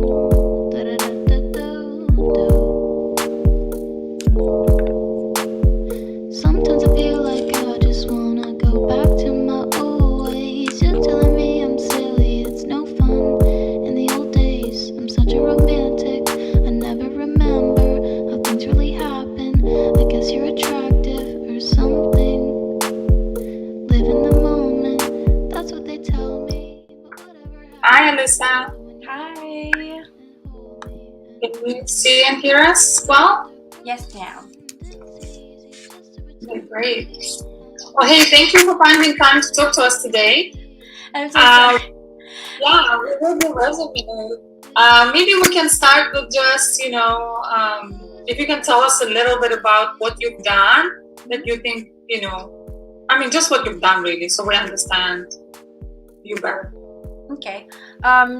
Sometimes I feel like I just wanna go back to my old ways. You're telling me I'm silly, it's no fun. In the old days, I'm such a romantic. I never remember how things really happen. I guess you're attractive or something. Live in the moment, that's what they tell me. But whatever Hi, Alyssa. Hi. Can you see and hear us well? Yes, ma'am. Okay, great. Well, hey, thank you for finding time to talk to us today. I'm so sorry. Yeah, we read your resume. Maybe we can start with just, if you can tell us a little bit about what you've done that you think, just what you've done really, so we understand you better. Okay.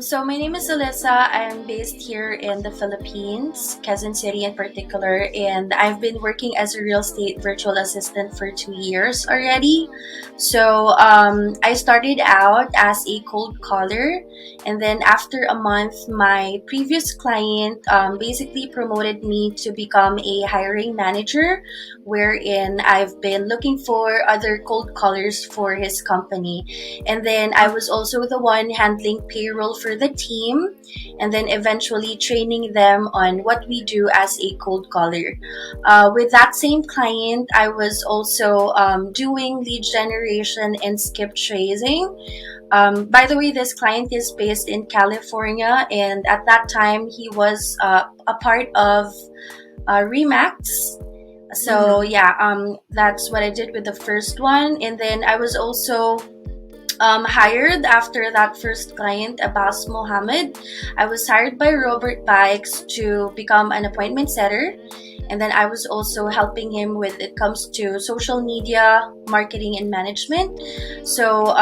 So my name is Alyssa. I'm based here in the Philippines, Quezon City in particular, and I've been working as a real estate virtual assistant for 2 years already. So I started out as a cold caller, and then after a month, my previous client basically promoted me to become a hiring manager, wherein I've been looking for other cold callers for his company. And then I was also the one handling payroll for the team, and then eventually training them on what we do as a cold caller. With that same client, I was also doing lead generation and skip tracing. By the way, this client is based in California, and at that time, he was a part of Remax. So that's what I did with the first one, and then I was also hired after that first client, Abbas Mohammed. I was hired by Robert Bikes to become an appointment setter, and then I was also helping him with it comes to social media marketing and management. So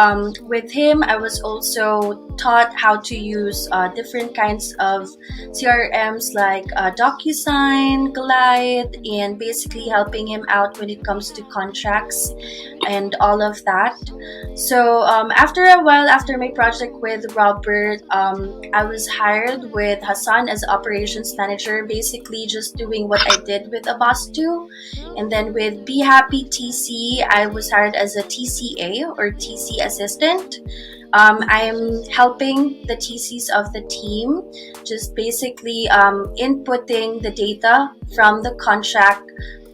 with him, I was also taught how to use different kinds of CRMs like DocuSign, Glide, and basically helping him out when it comes to contracts and all of that. So after a while, after my project with Robert, I was hired with Hassan as operations manager, basically just doing what I did with Abbas too. And then with Be Happy TC, I was hired as a TCA or TC assistant. I'm helping the TCs of the team, just basically inputting the data from the contract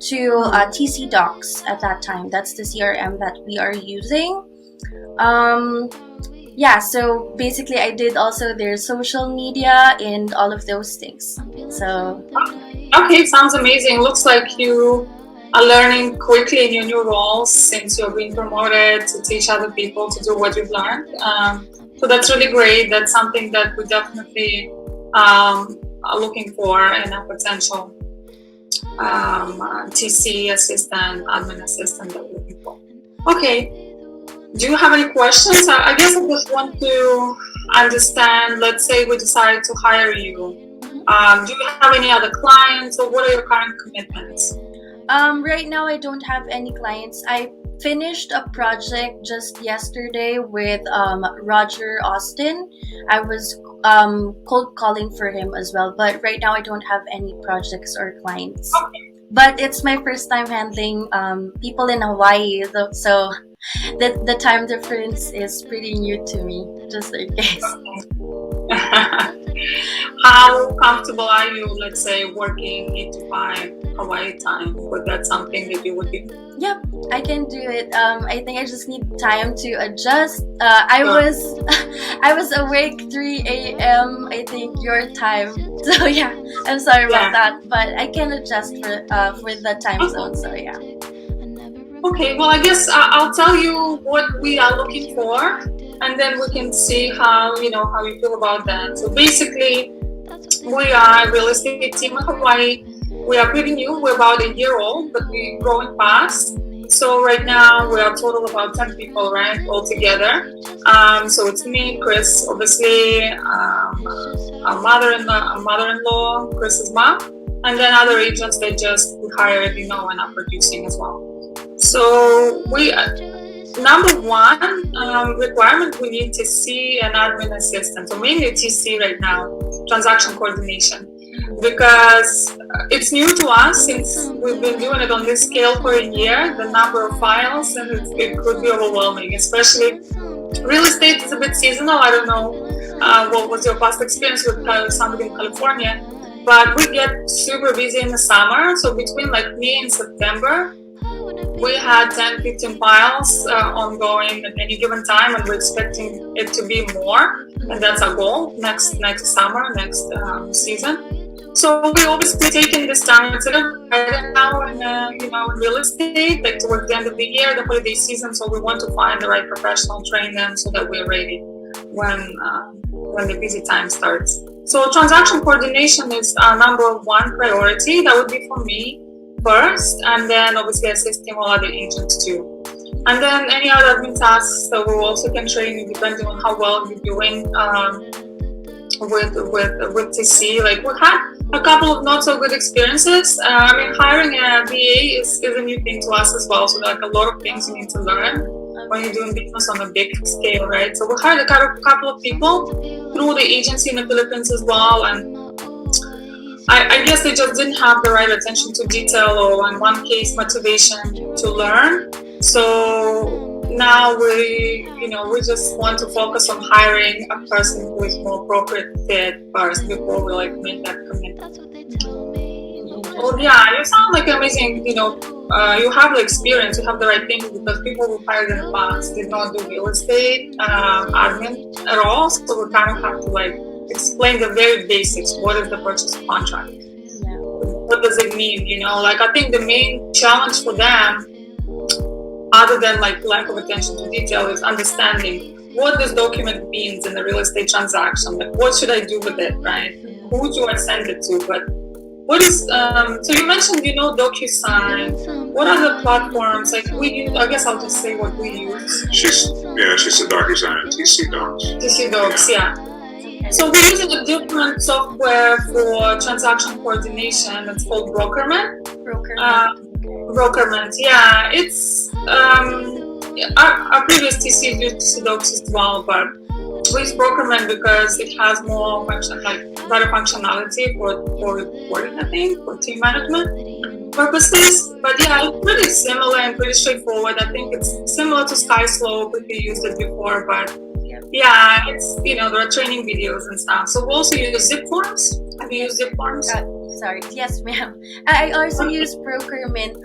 to TC Docs at that time. That's the CRM that we are using. So basically I did also their social media and all of those things. So Okay, sounds amazing. Looks like you are learning quickly in your new roles since you're being promoted to teach other people to do what you've learned. So that's really great. That's something that we definitely are looking for in a potential TC assistant, admin assistant that we're looking for. Okay. Do you have any questions? I guess I just want to understand, let's say we decide to hire you. Do you have any other clients, or what are your current commitments? Right now I don't have any clients. I finished a project just yesterday with Roger Austin. I was cold calling for him as well, but right now I don't have any projects or clients. Okay. But it's my first time handling people in Hawaii, so the time difference is pretty new to me, just in case. How comfortable are you, let's say, working 8 to 5 Hawaii time? Would that something that you would be? Yep, I can do it. I think I just need time to adjust. I was awake 3 a.m. I think your time. So yeah, I'm sorry about that, but I can adjust for the time zone. So yeah. Okay, well, I guess I'll tell you what we are looking for, and then we can see how you feel about that. So basically, we are a real estate team in Hawaii. We are pretty new. We're about a year old, but we're growing fast. So right now we are total about 10 people, right, all together. So it's me, Chris, obviously, our mother-in-law, Chris's mom, and then other agents that just hired, and are producing as well. So number one requirement, we need to see an admin assistant, so mainly TC right now. transaction coordination, because it's new to us since we've been doing it on this scale for a year. The number of files, and it could be overwhelming, especially real estate is a bit seasonal. I don't know what was your past experience with somebody in California, but we get super busy in the summer. So between like May and September, we had 10-15 files ongoing at any given time, and we're expecting it to be more, and that's our goal next summer, next season. So we obviously taking this time instead of now in real estate, like towards the end of the year, the holiday season. So we want to find the right professional, train them so that we're ready when the busy time starts. So transaction coordination is our number one priority. That would be for me first, and then obviously assisting all other agents too. And then any other admin tasks that we also can train you depending on how well you're doing with TC. Like we had a couple of not so good experiences. Hiring a VA is a new thing to us as well. So like a lot of things you need to learn when you're doing business on a big scale, right? So we hired a couple of people through the agency in the Philippines as well, and I guess they just didn't have the right attention to detail, or in one case motivation to learn. So now we just want to focus on hiring a person who is more appropriate fit first before we like make that commitment. Well, yeah, you sound like amazing. You have the experience, you have the right things, because people who hired in the past did not do real estate admin at all. So we kind of have to like explain the very basics. What is the purchase contract? Yeah. What does it mean? Like I think the main challenge for them, other than like lack of attention to detail, is understanding what this document means in the real estate transaction. Like what should I do with it, right? Who do I send it to? But what is so you mentioned DocuSign. What other platforms like we use? I guess I'll just say what we use. She said DocuSign and TC Docs. TC Docs, yeah. So we're using a different software for transaction coordination. It's called Brokerman. Brokerman, yeah. It's our previous TC used TC Docs as well, but we use Brokerman because it has more better functionality for reporting, I think, for team management purposes. But yeah, it's pretty similar and pretty straightforward. I think it's similar to SkySlope if you used it before, but yeah, it's there are training videos and stuff. So we also use zip forms. Have you used zip forms? Sorry. Yes, ma'am. I also use Procurement.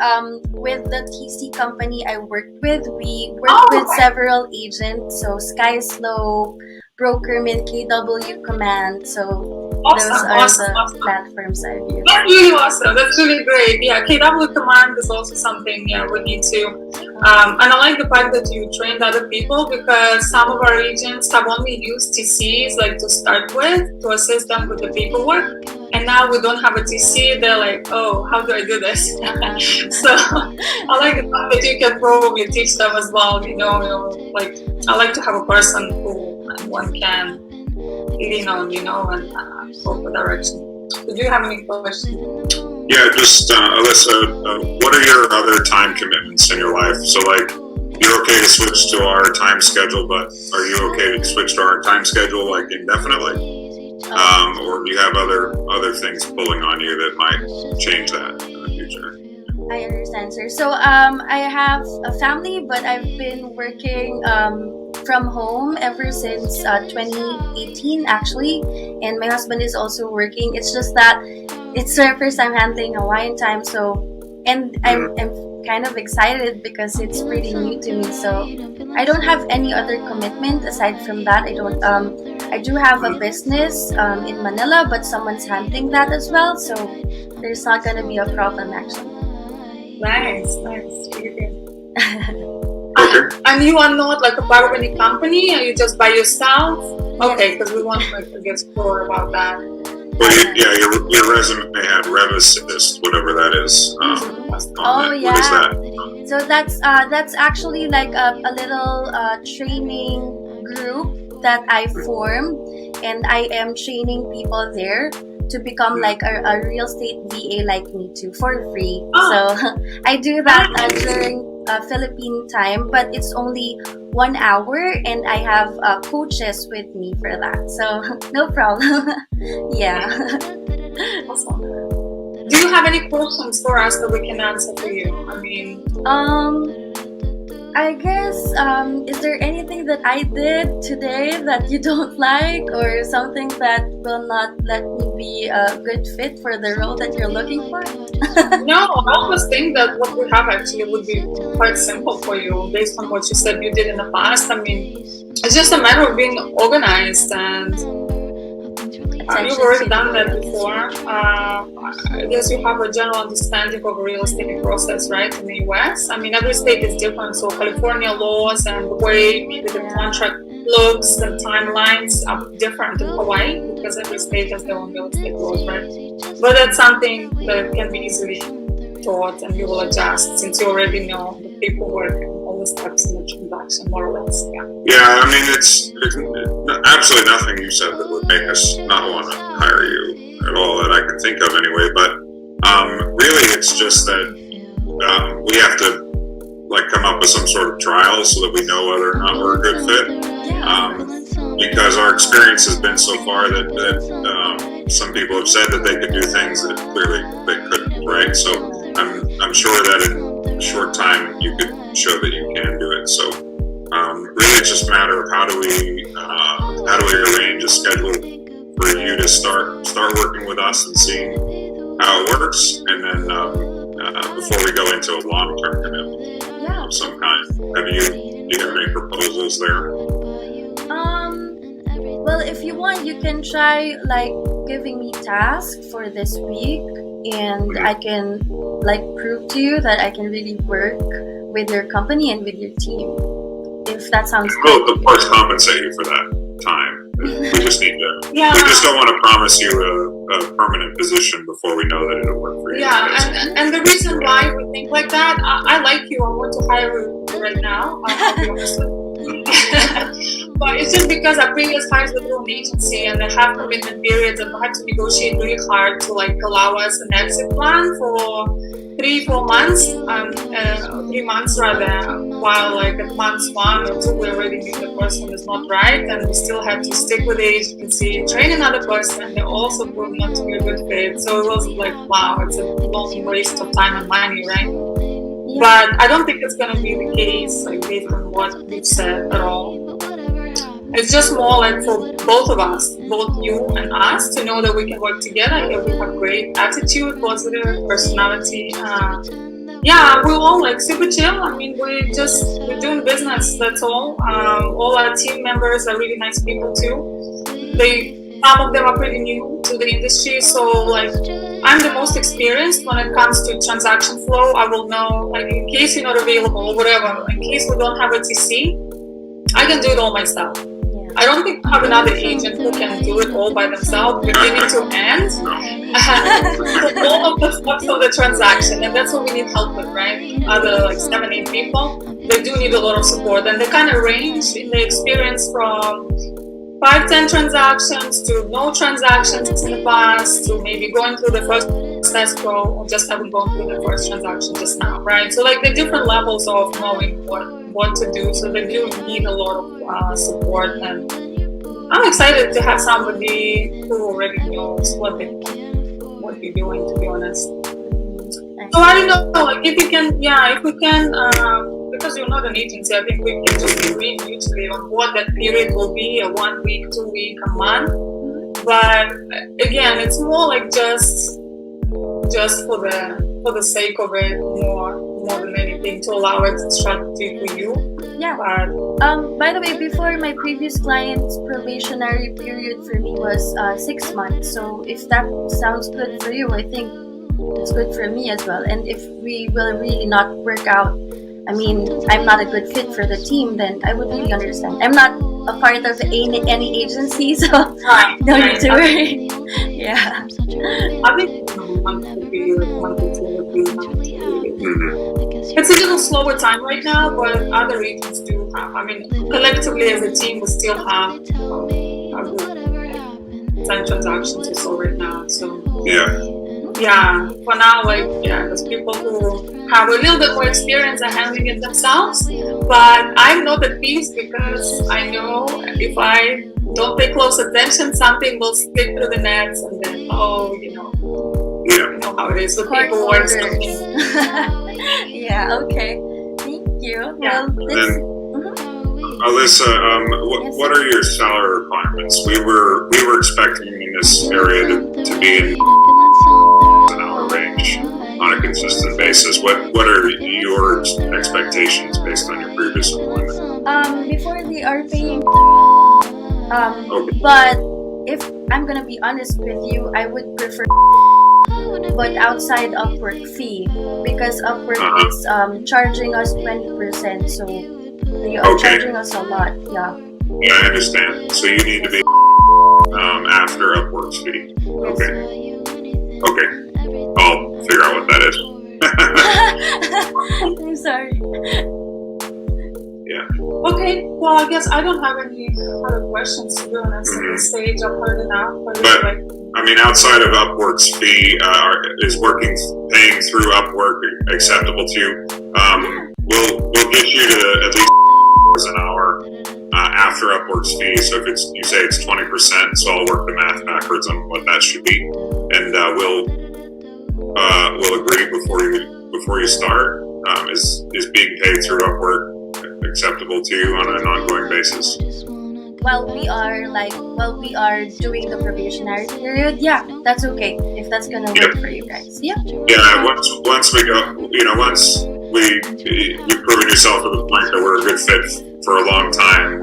With the TC company I worked with, we worked with several agents. So SkySlope, Procurement, KW Command. So those are the platforms I've used. That's really awesome. That's really great. Yeah, KW Command is also something we need to. And I like the fact that you trained other people, because some of our agents have only used TCs like to start with to assist them with the paperwork. And now we don't have a TC. They're like, oh, how do I do this? So I like the fact that you can probably teach them as well. Like I like to have a person who one can lean on, and go for direction. Do you have any questions? Yeah, just Alyssa, what are your other time commitments in your life? So like, you're okay to switch to our time schedule, but are you okay to switch to our time schedule like indefinitely? Or do you have other things pulling on you that might change that in the future? I understand, sir. So I have a family, but I've been working from home ever since 2018 actually, and my husband is also working. It's just that it's our first time handling Hawaiian time, and I'm kind of excited because it's pretty new to me. So I don't have any other commitment aside from that. I do have a business in Manila, but someone's handling that as well, so there's not gonna be a problem actually. Nice, really good. And you are not like a part of any company? Are you just by yourself? Okay, because we want to get more about that. Well, your resume had REVAsist, whatever that is. Oh yeah. What is that? So that's actually like a little training group that I formed, and I am training people there to become like a real estate VA like me too, for free. So I do that during Philippine time, but it's only 1 hour, and I have coaches with me for that, so no problem. Yeah. Awesome. Do you have any questions for us that we can answer for you? I mean, I guess, is there anything that I did today that you don't like, or something that will not let me be a good fit for the role that you're looking for? no, I always think that what we have actually would be quite simple for you based on what you said you did in the past. I mean, it's just a matter of being organized, and you've already done that before. I guess you have a general understanding of a real estate process, right, in the US. I mean, every state is different, so California laws and the way maybe the contract looks and timelines are different in Hawaii, because every state has their own real estate laws, right? But that's something that can be easily taught, and you will adjust since you already know the paperwork and all the steps in the transaction, more or less. Yeah, I mean, it's absolutely nothing you said that would make us not want to hire you at all, that I can think of anyway. But really, it's just that we have to come up with some sort of trial so that we know whether or not we're a good fit. Because our experience has been so far that some people have said that they could do things that clearly they couldn't, right? So I'm sure that in a short time you could show that you can do it. So really, it's just a matter of how do we arrange a schedule for you to start working with us and seeing how it works, and then before we go into a long-term commitment of some kind. Do you have any proposals there? Well, if you want, you can try giving me tasks for this week, and I can prove to you that I can really work with your company and with your team. If that sounds good. We'll of course compensate you for that time. We just need to. We just don't want to promise you a permanent position before we know that it'll work for you. Yeah, and the reason why we think like that, I like you. I want to hire you right now. I'll be honest with you. But it's just because our previous hires were through an agency, and they have commitment periods, and we had to negotiate really hard to allow us an exit plan for 3-4 months, 3 months rather, while at months 1 or 2 we already knew the person is not right, and we still had to stick with the agency, train another person, and they also proved not to be a good fit. So it was wow, it's a long waste of time and money, right? But I don't think it's going to be the case, based on what you've said at all. It's just more for both of us, both you and us, to know that we can work together. We have great attitude, positive personality. We're all super chill. I mean, we're doing business, that's all. All our team members are really nice people too. Some of them are pretty new to the industry, so I'm the most experienced when it comes to transaction flow. I will know, in case you're not available or whatever, in case we don't have a TC, I can do it all myself. I don't think I have another agent who can do it all by themselves, beginning to end, all of the steps of the transaction, and that's what we need help with, right? Other 7-8 people, they do need a lot of support, and they kind of range in the experience from 5-10 transactions to no transactions in the past, to maybe going through the first escrow or just haven't gone through the first transaction just now, right? So the different levels of knowing what to do, so they do need a lot of support, and I'm excited to have somebody who already knows what they're doing, to be honest. So I don't know, if we can, because you're not an agency, I think we can just agree mutually on what that period will be, a 1 week, 2 week, a month. But again, it's more just for the sake of it, more than anything, to allow it strategy for you. Yeah. By the way, before, my previous client's probationary period for me was 6 months. So if that sounds good for you, I think it's good for me as well. And if we will really not work out, I mean, I'm not a good fit for the team, then I would really understand. I'm not a part of any agency, so no need to worry. Yeah. I think it's a little slower time right now, but other agents do have. I mean, collectively as a team, we still have 10 transactions or so right now. So yeah. Yeah, for now, like, yeah, there's people who have a little bit more experience at handling it themselves. But I'm not at peace because I know if I don't pay close attention, something will slip through the nets, and then, you know how it is with people who are expecting. Yeah, okay. Thank you. Yeah. Well, Alyssa, what are your salary requirements? We were expecting in this area to be in an hour range on a consistent basis. What are your expectations based on your previous employment? before they are paying, Okay. but if I'm gonna be honest with you, I would prefer, but outside Upwork fee, because Upwork is charging us 20%, so they are charging us a lot. Yeah. Yeah, I understand. So you need to be after Upwork's fee. Okay. Okay. I'll figure out what that is. I'm sorry. Yeah. Okay, well, I guess I don't have any other questions to be honest at this stage. I've heard enough. But I mean, outside of Upwork's fee, is paying through Upwork acceptable to you? We'll get you to at least an hour after Upwork's fee. So if you say it's 20%, so I'll work the math backwards on what that should be, and we'll agree before you start. Is being paid through Upwork acceptable to you on an ongoing basis? While we are doing the probationary period, yeah, that's okay. If that's gonna work for you guys, yeah. Yeah. Once we go, once you've proven yourself to the point that we're a good fit for a long time,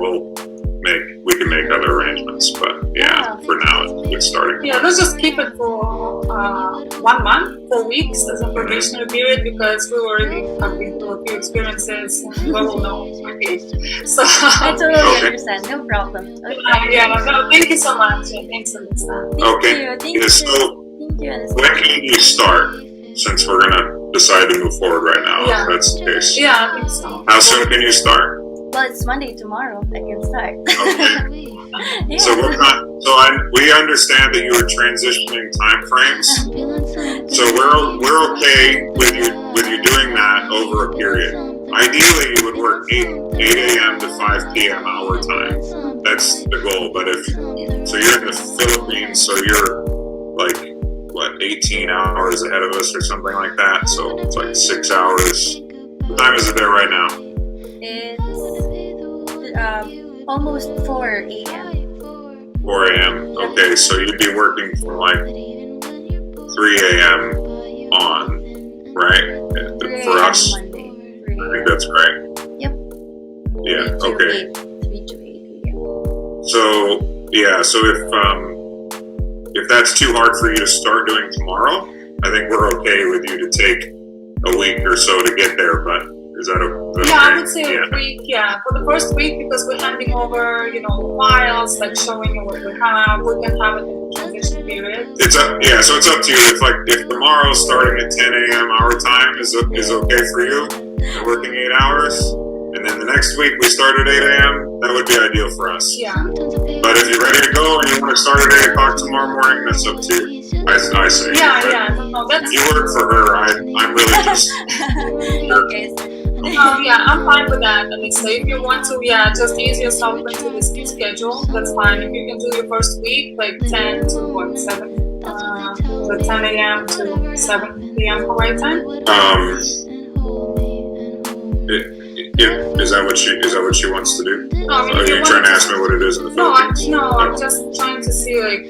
we can make other arrangements. But yeah, for now it's a good starting. Yeah, let's just keep it for 1 month, 4 weeks as a probationary period, because we already have been through a few experiences and we will know. Okay, so I totally understand. No problem. Okay. No, thank you so much. Thanks for listening. Thank you. Thank you, Anastasia. when can you start? Since we're gonna decide to move forward right now, if that's the case. Yeah, I think so. How soon can you start? Well, it's Monday tomorrow. I can start. Okay. Yeah. So we understand that you are transitioning time frames. So we're okay with you doing that over a period. Ideally, you would work 8 a.m. to 5 p.m. our time. That's the goal. But so you're in the Philippines, so you're like 18 hours ahead of us or something like that. So it's like 6 hours. What time is it there right now? It's almost 4 a.m. 4 a.m. Okay, so you'd be working from like 3 a.m. on, right? For us. Monday. I think that's right. Yep. Yeah, 3 okay. to 8 a.m. So if that's too hard for you to start doing tomorrow, I think we're okay with you to take a week or so to get there, but is that okay? Yeah, I would say a week, for the first week, because we're handing over, files, like showing you what we have. We can have it in the transition period. So it's up to you. If tomorrow starting at 10 a.m. our time is okay for you, and working 8 hours, and then the next week we start at 8 a.m., that would be ideal for us. Yeah. But if you're ready to go and you want to start at 8 o'clock tomorrow morning, that's up to you. I say. No, that's... You work for her. I'm really just... Okay. I'm fine with that. I mean, so if you want to, just ease yourself into this new schedule, that's fine. If you can do your first week, like 10 to 7, so 10 a.m. to 7 p.m. Hawaii time. Is that what she wants to do? No, I mean, are you trying to ask me what it is in the Philippines? I'm just trying to see, like,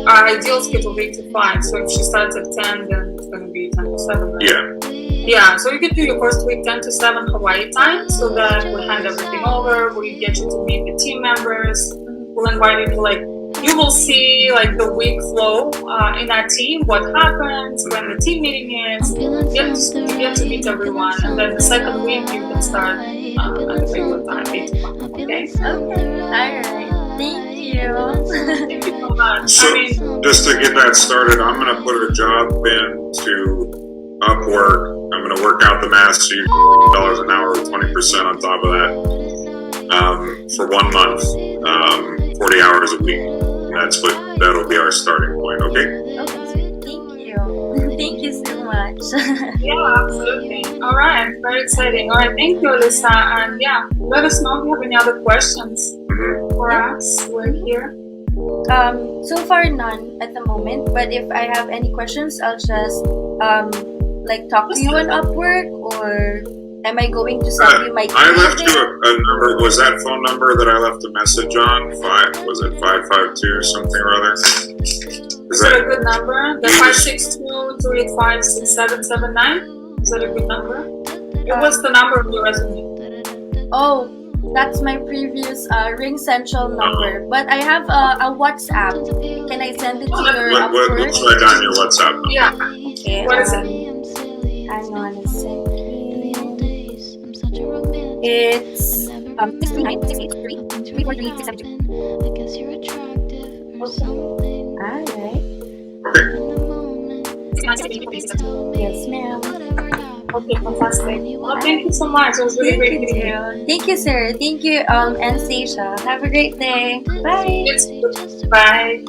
our ideal schedule 8 to 5. So if she starts at 10, then it's going to be 10 to 7, right? Yeah, so you can do your first week 10 to 7 Hawaii time, so that we'll hand everything over, we'll get you to meet the team members, we'll invite you to, you will see, the week flow in our team, what happens, when the team meeting is, you get to meet everyone, and then the second week you can start at the regular time, 8 to 5, okay? Okay, alright. Thank you. Thank you so much. So, just to get that started, I'm going to put a job into Upwork. I'm going to work out the math, so you $1 an hour with 20% on top of that for 1 month, 40 hours a week. And that'll be our starting point, okay? Okay, thank you. episodes. Yeah, absolutely. All right, very exciting. All right, thank you, Alyssa. And yeah, let us know if you have any other questions for us. We're here. So far none at the moment, but if I have any questions, I'll just like talk to you on Upwork, or am I going to send you my I left email? you a number. Was that phone number that I left a message on? Was it 552 something or other? Is that a good number? The 562-285-6779? Is that a good number? What's the number of your resume? Oh, that's my previous Ring Central number. But I have a WhatsApp. Can I send it to your Upwork? What's right on your WhatsApp number? Yeah. Okay. What is it? Hang on a second. It's 639-683-343-672. Alright. Yes, ma'am. Okay, fantastic. Well, thank you so much. It was really great meeting you. Thank you, sir. Thank you, Anastasia. Have a great day. Bye. Bye.